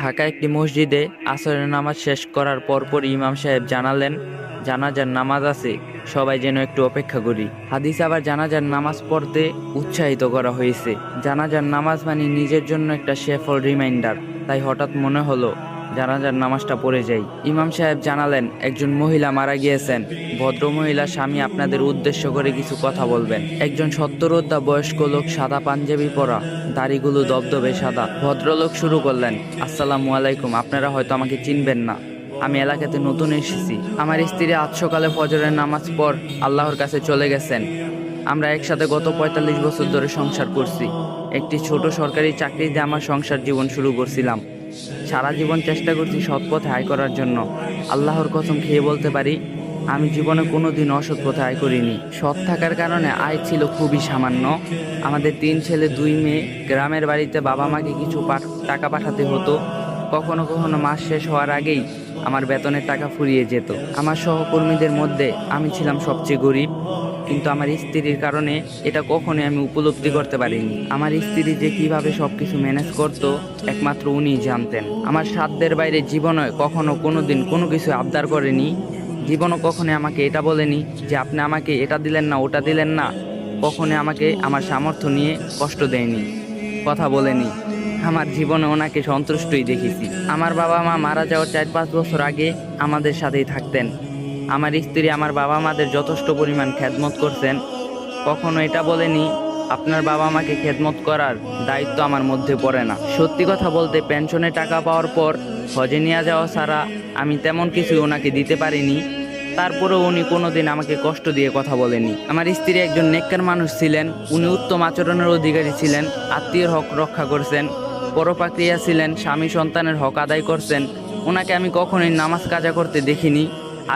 ঢাকা একটি মসজিদে আসরের নামাজ শেষ করার পরপরই ইমাম সাহেব জানালেন, জানাজার নামাজ আছে, সবাই যেন একটু অপেক্ষা করি। হাদিস আবার জানাজার নামাজ পড়তে উৎসাহিত করা হয়েছে। জানাজার নামাজ মানে নিজের জন্য একটা শেফল রিমাইন্ডার। তাই হঠাৎ মনে হলো জানাজার নামাজটা পড়ে যাই। ইমাম সাহেব জানালেন, একজন মহিলা মারা গিয়েছেন। ভদ্র মহিলা স্বামী আপনাদের উদ্দেশ্য করে কিছু কথা বলবেন। একজন সত্তরোদ্ধা বয়স্ক লোক, সাদা পাঞ্জাবি পরা, দাড়িগুলো দবদবে সাদা। ভদ্রলোক শুরু করলেন, আসসালামু আলাইকুম। আপনারা হয়তো আমাকে চিনবেন না, আমি এলাকাতে নতুন এসেছি। আমার স্ত্রী আজ সকালে ফজরের নামাজ পর আল্লাহর কাছে চলে গেছেন। আমরা একসাথে গত ৪৫ বছর ধরে সংসার করছি। একটি ছোট সরকারি চাকরিতে আমার সংসার জীবন শুরু করছিলাম। সারা জীবন চেষ্টা করছি সৎ পথে আয় করার জন্য। আল্লাহর কসম খেয়ে বলতে পারি, আমি জীবনে কোনোদিন অসৎ পথে আয় করিনি। সৎ থাকার কারণে আয় ছিল খুবই সামান্য। আমাদের ৩ ছেলে ২ মেয়ে। গ্রামের বাড়িতে বাবা মাকে কিছু টাকা পাঠাতে হতো। কখনো কখনো মাস শেষ হওয়ার আগেই আমার বেতনের টাকা ফুরিয়ে যেত। আমার সহকর্মীদের মধ্যে আমি ছিলাম সবচেয়ে গরিব, কিন্তু আমার স্ত্রীর কারণে এটা কখনোই আমি উপলব্ধি করতে পারিনি। আমার স্ত্রী যে কিভাবে সবকিছু ম্যানেজ করতো একমাত্র উনিই জানতেন। আমার সাধ্যের বাইরে জীবনে কখনো কোনোদিন কোনো কিছু আবদার করেনি। জীবনও কখনোই আমাকে এটা বলেনি যে আপনি আমাকে এটা দিলেন না, ওটা দিলেন না। কখনোই আমাকে আমার সামর্থ্য নিয়ে কষ্ট দেয়নি, কথা বলেনি। আমার জীবনে ওনাকে সন্তুষ্টই দেখেছি। আমার বাবা মা মারা যাওয়ার ৪-৫ বছর আগে আমাদের সাথেই থাকতেন। আমার স্ত্রী আমার বাবা মাদের যথেষ্ট পরিমাণ খেদমত করছেন। কখনো এটা বলেনি আপনার বাবা মাকে খেদমত করার দায়িত্ব আমার মধ্যে পড়ে না। সত্যি কথা বলতে, পেনশনে টাকা পাওয়ার পর হজে নিয়ে যাওয়া ছাড়া আমি তেমন কিছুই ওনাকে দিতে পারিনি। তারপরেও উনি কোনোদিন আমাকে কষ্ট দিয়ে কথা বলেনি। আমার স্ত্রী একজন নেককার মানুষ ছিলেন। উনি উত্তম আচরণের অধিকারী ছিলেন, আত্মীয়র হক রক্ষা করছেন, পরোপকারিয়া ছিলেন, স্বামী সন্তানের হক আদায় করছেন। ওনাকে আমি কখনোই নামাজ কাজা করতে দেখিনি।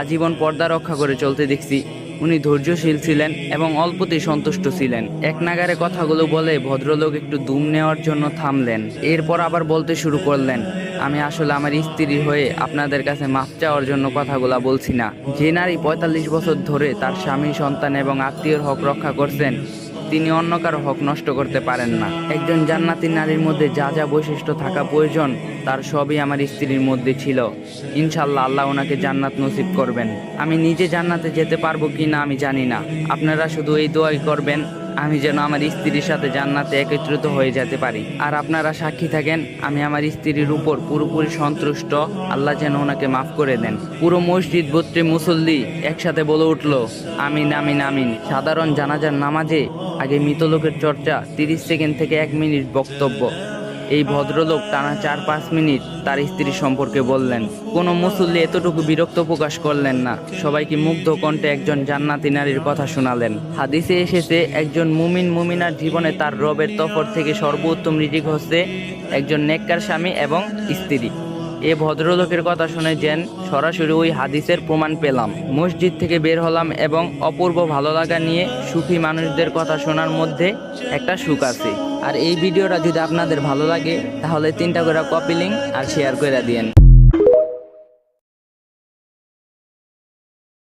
আজীবন পর্দা রক্ষা করে চলতে দেখছি। উনি ধৈর্যশীল ছিলেন এবং অল্পতেই সন্তুষ্ট ছিলেন। এক নাগারে কথাগুলো বলে ভদ্রলোক একটু দুম নেওয়ার জন্য থামলেন। এরপর আবার বলতে শুরু করলেন, আমি আসলে আমার স্ত্রীর হয়ে আপনাদের কাছে মাফ চাওয়ার জন্য কথাগুলা বলছি না। যে নারী ৪৫ বছর ধরে তার স্বামী, সন্তান এবং আত্মীয়র হক রক্ষা করছেন, তিনি অন্য কারো হক নষ্ট করতে পারেন না। একজন জান্নাতি নারীর মধ্যে যা যা বৈশিষ্ট্য থাকা প্রয়োজন তার সবই আমার স্ত্রীর মধ্যে ছিল। ইনশাল্লাহ আল্লাহ ওনাকে জান্নাত নসিব করবেন। আমি নিজে জান্নাতে যেতে পারবো কি না আমি জানি না। আপনারা শুধু এই দোয়াই করবেন আমি যেন আমার স্ত্রীর সাথে জান্নাতে একত্রিত হয়ে যেতে পারি। আর আপনারা সাক্ষী থাকেন, আমি আমার স্ত্রীর উপর পুরোপুরি সন্তুষ্ট। আল্লাহ যেন ওনাকে মাফ করে দেন। পুরো মসজিদ ভর্তি মুসল্লি একসাথে বলে উঠল, আমিন আমিন আমিন। সাধারণ জানাজার নামাজে আগে মৃত লোকের চর্চা, 30 সেকেন্ড থেকে 1 মিনিট বক্তব্য। এই ভদ্রলোক টানা 4-5 মিনিট তার স্ত্রী সম্পর্কে বললেন। কোনো মুসল্লি এতটুকু বিরক্ত প্রকাশ করলেন না। সবাইকে মুগ্ধ কণ্ঠে একজন জান্নাতি নারীর কথা শোনালেন। হাদিসে এসেছে, একজন মুমিন মুমিনার জীবনে তার রবের তরফ থেকে সর্বোত্তম রিজিক হচ্ছে একজন নেককার স্বামী এবং স্ত্রী। এ ভদ্রলোকের কথা শুনে যেন সরাসরি ওই হাদিসের প্রমাণ পেলাম। মসজিদ থেকে বের হলাম এবং অপূর্ব ভালো লাগা নিয়ে সুফি মানুষদের কথা শোনার মধ্যে একটা সুখ আছে। আর এই ভিডিওটা যদি আপনাদের ভালো লাগে তাহলে 3টা করে কপি লিংক আর শেয়ার করে দিয়েন।